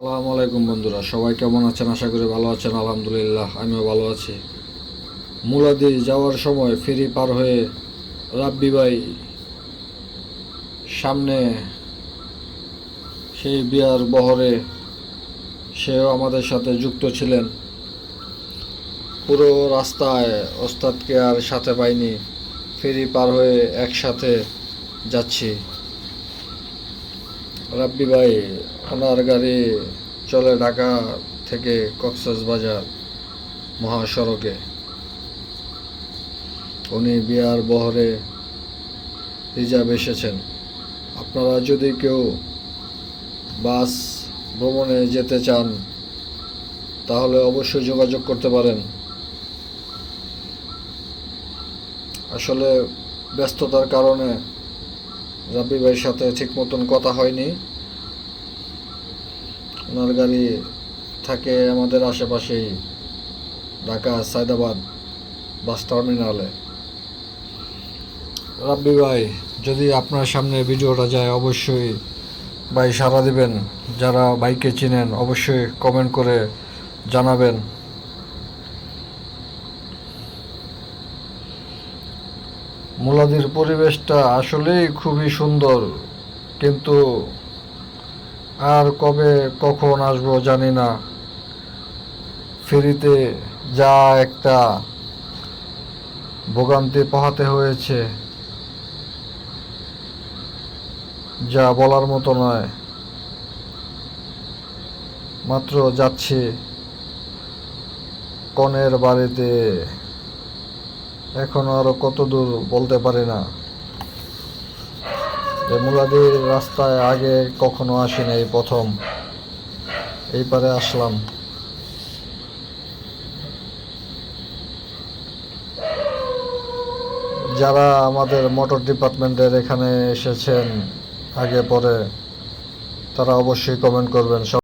আসসালামু আলাইকুম বন্ধুরা, সবাই কেমন আছেন? আশা করি ভালো আছেন। আলহামদুলিল্লাহ, আমিও ভালো আছি। মুলাদি যাওয়ার সময় ফেরি পার হয়ে রাব্বি ভাই সামনে সেই বিয়ার বহরে সেও আমাদের সাথে যুক্ত ছিলেন। পুরো রাস্তায় ওস্তাদকে আর সাথে পাইনি, ফেরি পার হয়ে একসাথে যাচ্ছি। রাব্বি ভাই ওনার গাড়ি চলে ঢাকা থেকে কক্সবাজার মহাসড়কে। উনি বিয়ার বহরে রিজার্ভ এসেছেন। আপনারা যদি কেউ বাস ভ্রমণে যেতে চান তাহলে অবশ্যই যোগাযোগ করতে পারেন। আসলে ব্যস্ততার কারণে রাব্বি ভাইয়ের সাথে ঠিক মতন কথা হয়নি। ওনার গাড়ি থাকে আমাদের আশেপাশেই, ঢাকা সায়দাবাদ বাস টার্মিনালে। রাব্বি ভাই, যদি আপনার সামনে ভিডিওটা যায় অবশ্যই ভাই সাড়া দিবেন। যারা বাইকে চিনেন অবশ্যই কমেন্ট করে জানাবেন। মুলাদির পরিবেশটা আসলেই খুবই সুন্দর, কিন্তু আর কবে কখন আসবো জানি না। ফেরিতে যা একটা ভোগান্তি পোহাতে হয়েছে যা বলার মতো নয়। মাত্র যাচ্ছি কনের বাড়িতে, এখনো আরো কত দূর বলতে পারি না। এই মুলাদির রাস্তায় আগে কখনো আসিনি, এই প্রথম এই পারে আসলাম। যারা আমাদের মোটর ডিপার্টমেন্টের এখানে এসেছেন আগে পরে, তারা অবশ্যই কমেন্ট করবেন।